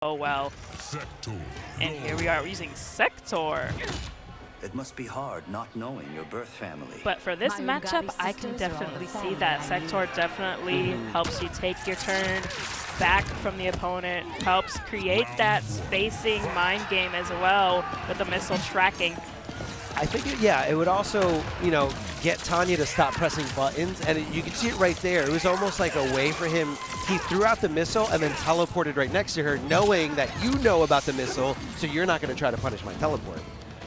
Oh well. And here we are using Sector. It must be hard not knowing your birth family. But for this matchup, I can definitely see that Sector definitely helps you take your turn back from the opponent, helps create that spacing mind game as well with the missile tracking. I think, it would also, get Tanya to stop pressing buttons, and you can see it right there. It was almost like a way for him. He threw out the missile and then teleported right next to her, knowing that you know about the missile, so you're not going to try to punish my teleport.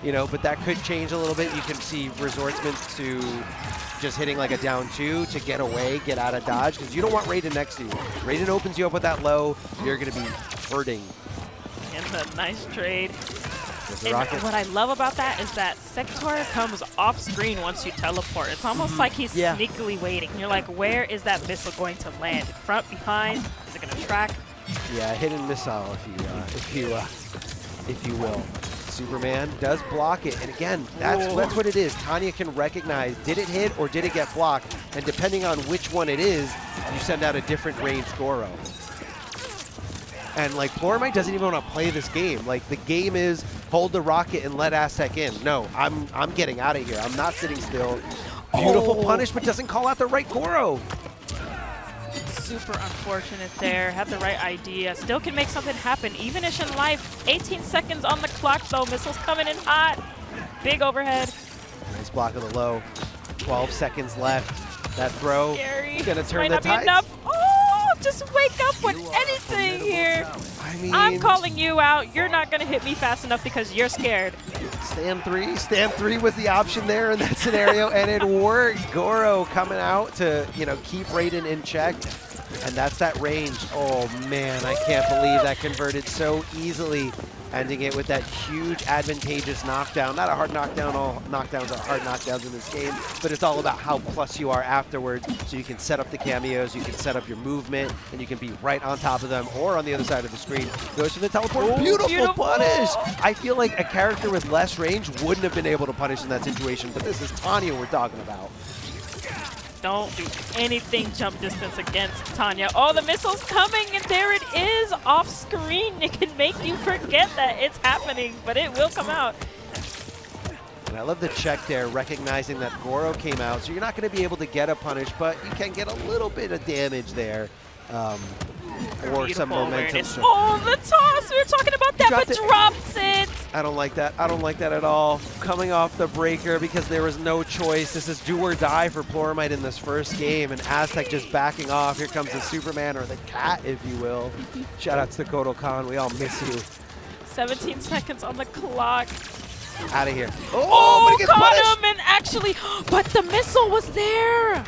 But that could change a little bit. You can see resortsment to just hitting like a down 2 to get away, get out of dodge, because you don't want Raiden next to you. Raiden opens you up with that low, you're going to be hurting. And the nice trade. And rocket. what I love about that is that Sector comes off screen once you teleport. It's almost like he's sneakily waiting. You're like, where is that missile going to land? Front, behind? Is it going to track? Yeah, hidden missile, if you will. Superman does block it, and again, that's what it is. Tanya can recognize, did it hit or did it get blocked? And depending on which one it is, you send out a different range Goro. And like Pluralmite doesn't even want to play this game. Like the game is hold the rocket and let Aztec in. No, I'm getting out of here. I'm not sitting still. Beautiful punish, but doesn't call out the right Goro. Super unfortunate there. Had the right idea. Still can make something happen. Even-ish in life. 18 seconds on the clock though. Missiles coming in hot. Big overhead. Nice block of the low. 12 seconds left. That throw is gonna turn the tide. Enough. Oh, just wake up with anything here. I mean, I'm calling you out. You're not gonna hit me fast enough because you're scared. Stand three was the option there in that scenario, and it worked. Goro coming out to keep Raiden in check. And that's that range. Oh man, I can't believe that converted so easily, ending it with that huge advantageous knockdown. Not a hard knockdown, all knockdowns are hard knockdowns in this game, but it's all about how plus you are afterwards. So you can set up the cameos, you can set up your movement, and you can be right on top of them or on the other side of the screen. Goes to the teleport. Oh, beautiful punish! I feel like a character with less range wouldn't have been able to punish in that situation, but this is Tanya we're talking about. Don't do anything jump distance against Tanya. Oh, the missile's coming, and there it is off screen. It can make you forget that it's happening, but it will come out. And I love the check there, recognizing that Goro came out, so you're not going to be able to get a punish, but you can get a little bit of damage there. Or some momentum. Oh, the toss! We were talking about that, but drops it! I don't like that. I don't like that at all. Coming off the breaker because there was no choice. This is do or die for Pluralmite in this first game, and Aztec just backing off. Here comes the Superman, or the cat, if you will. Shout out to Kodo Khan. We all miss you. 17 seconds on the clock. Out of here. Oh, caught him, and actually, but the missile was there!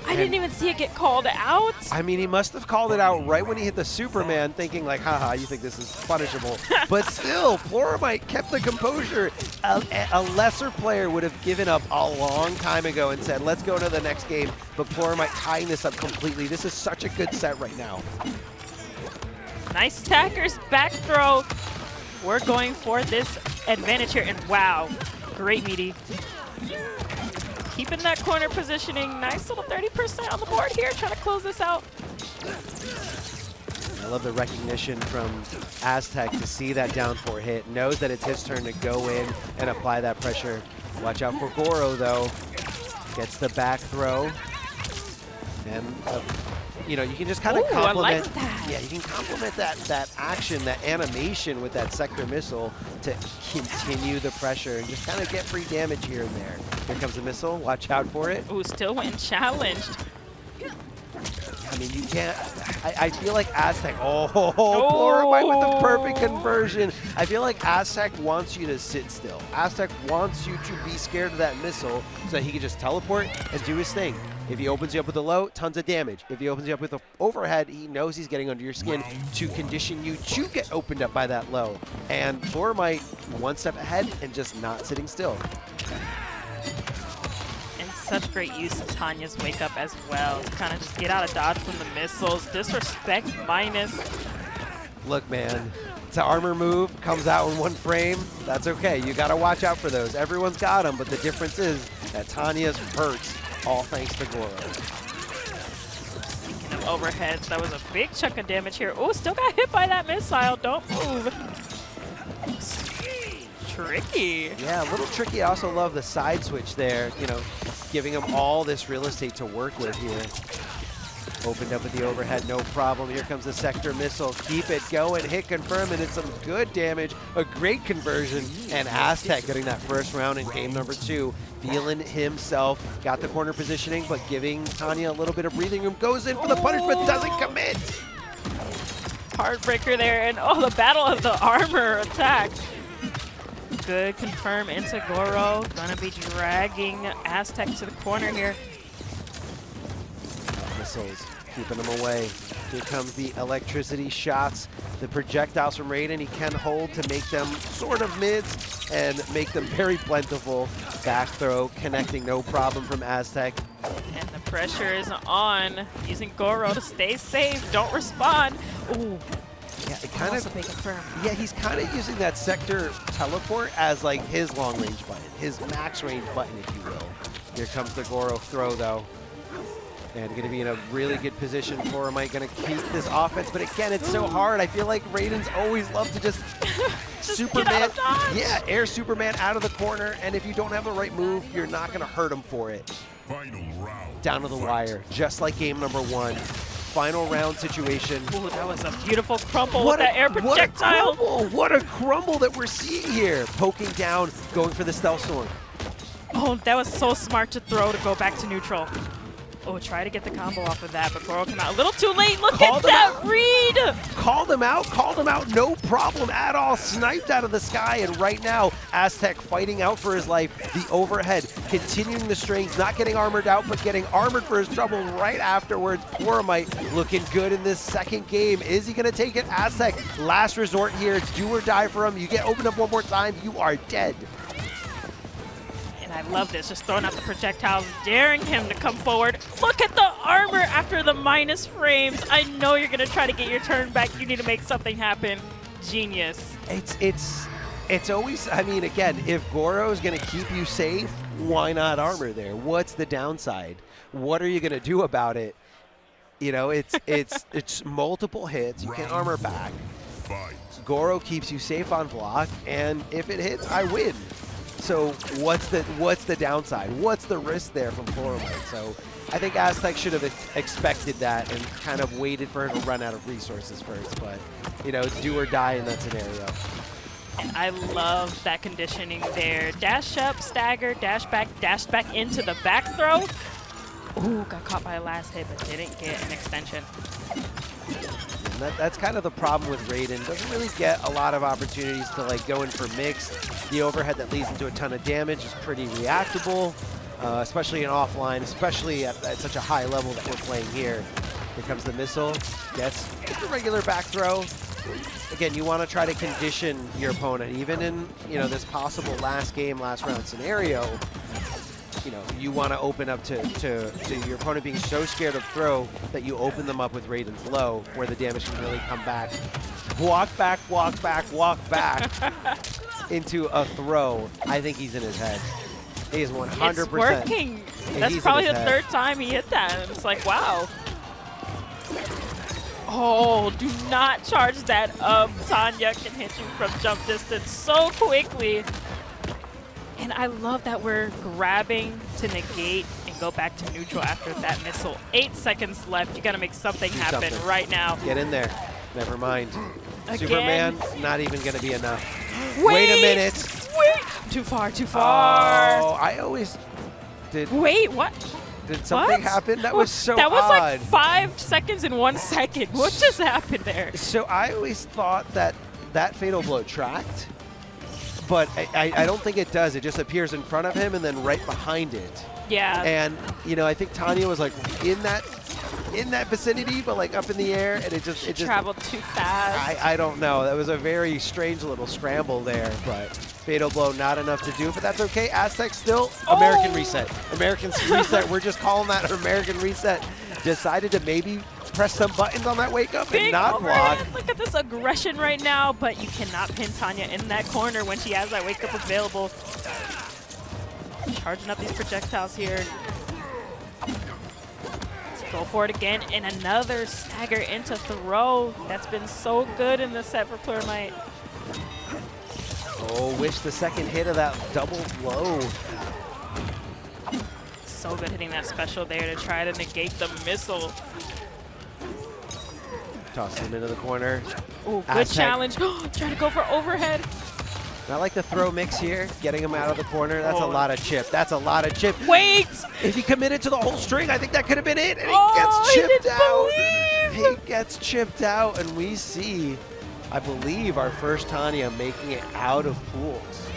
I didn't even see it get called out. I mean, he must have called it out right when he hit the Superman, thinking like, haha, you think this is punishable. But still, Pluralmite kept the composure. A lesser player would have given up a long time ago and said, let's go to the next game. But Pluralmite tying this up completely. This is such a good set right now. Nice Tacker's back throw. We're going for this advantage here, and wow, great meaty. Keeping that corner positioning. Nice little 30% on the board here. Trying to close this out. I love the recognition from Aztec to see that down 4 hit. Knows that it's his turn to go in and apply that pressure. Watch out for Goro, though. Gets the back throw. And, you can just kind of complement. I like that. Yeah, you can complement that action, that animation with that Sector missile to continue the pressure and just kind of get free damage here and there. Here comes the missile. Watch out for it. Ooh, still went challenged. I mean, you can't. I feel like Aztec. Pluralmite with the perfect conversion. I feel like Aztec wants you to sit still. Aztec wants you to be scared of that missile so that he can just teleport and do his thing. If he opens you up with a low, tons of damage. If he opens you up with an overhead, he knows he's getting under your skin to condition you to get opened up by that low. And Pluralmite one step ahead and just not sitting still. And such great use of Tanya's wake up as well. To kind of just get out of dodge from the missiles. Disrespect minus. Look, man, it's an armor move, comes out in 1 frame. That's okay. You got to watch out for those. Everyone's got them, but the difference is that Tanya's hurts. All thanks to Goro. Speaking of overheads. That was a big chunk of damage here. Oh, still got hit by that missile. Don't move. Tricky. Yeah, a little tricky. I also love the side switch there, you know, giving him all this real estate to work with here. Opened up with the overhead, no problem. Here comes the sector missile. Keep it going, hit confirm, and it's some good damage. A great conversion, and Aztec getting that first round in game number 2. Feeling himself, got the corner positioning, but giving Tanya a little bit of breathing room. Goes in for the punish, but doesn't commit. Heartbreaker there, and oh, the battle of the armor attack. Good confirm into Goro. Gonna be dragging Aztec to the corner here. Missiles, keeping them away. Here comes the electricity shots. The projectiles from Raiden, he can hold to make them sort of mids and make them very plentiful. Back throw, connecting, no problem from Aztec. And the pressure is on. Using Goro to stay safe. Don't respond. Ooh. Yeah, it kind of. confirm. Yeah, he's kind of using that sector teleport as like his long range button, his max range button, if you will. Here comes the Goro throw though. And going to be in a really good position. Pluralmite going to keep this offense, but again, it's so hard. I feel like Raiden's always love to just Superman, yeah, air Superman out of the corner, and if you don't have the right move, you're not going to hurt him for it. Final round. Down to the wire, just like game number 1. Final round situation. Ooh, that was a beautiful crumble with that air projectile. What a crumble that we're seeing here. Poking down, going for the stealth storm. Oh, that was so smart to throw to go back to neutral. Oh, try to get the combo off of that, but Goro came out a little too late. Look at that read! Called him out, no problem at all. Sniped out of the sky, and right now, Aztec fighting out for his life. The overhead, continuing the strings, not getting armored out, but getting armored for his trouble right afterwards. Pluralmite looking good in this second game. Is he gonna take it? Aztec, last resort here, do or die for him. You get opened up one more time, you are dead. I love this, just throwing out the projectiles, daring him to come forward. Look at the armor after the minus frames. I know you're gonna try to get your turn back. You need to make something happen. Genius. It's always, I mean, again, if Goro is gonna keep you safe, why not armor there? What's the downside? What are you gonna do about it? You know, it's multiple hits. You can armor back. Goro keeps you safe on block, and if it hits, I win. So what's the downside? What's the risk there from Pluralmite? So I think Aztec should have expected that and kind of waited for him to run out of resources first. But, you know, it's do or die in that scenario. And I love that conditioning there. Dash up, stagger, dash back into the back throw. Ooh, got caught by a last hit, but didn't get an extension. And that's kind of the problem with Raiden. Doesn't really get a lot of opportunities to like go in for mix. The overhead that leads into a ton of damage is pretty reactable, especially in offline, especially at such a high level that we're playing here. Here comes the missile, gets the regular back throw. Again, you want to try to condition your opponent, even in this possible last round scenario. You know, you want to open up to your opponent being so scared of throw that you open them up with Raiden's low, where the damage can really come back. Walk back into a throw. I think he's in his head. He is 100%. It's working. That's probably the third time he hit that, and it's like, wow. Oh, do not charge that up. Tanya can hit you from jump distance so quickly. And I love that we're grabbing to negate and go back to neutral after that missile. 8 seconds left. You got to make something happen right now. Get in there. Never mind. Again. Superman, not even going to be enough. Wait a minute. Wait. Too far. Oh, I always did. Wait, what? Did something happen? That was so odd. That was like 5 seconds in 1 second. What just happened there? So I always thought that fatal blow tracked. But I don't think it does. It just appears in front of him and then right behind it. Yeah. And I think Tanya was like in that vicinity, but like up in the air, and it just traveled too fast. I don't know. That was a very strange little scramble there, but fatal blow not enough to do. But that's okay. Aztec still American reset. American reset. We're just calling that American reset. Decided to maybe press some buttons on that wake up and not block. Look at this aggression right now, but you cannot pin Tanya in that corner when she has that wake up available. Charging up these projectiles here. Go for it again, and another stagger into throw. That's been so good in this set for Pluralmite. Oh, wish the second hit of that double blow. So good hitting that special there to try to negate the missile. Toss him into the corner. Ooh, good Aztec. challenge. Try to go for overhead. I like the throw mix here, getting him out of the corner. That's a Oh. lot of chip. That's a lot of chip. Wait! If he committed to the whole string, I think that could have been it. And Oh, he gets he chipped didn't out. believe. He gets chipped out, and we see, I believe, our first Tanya making it out of pools.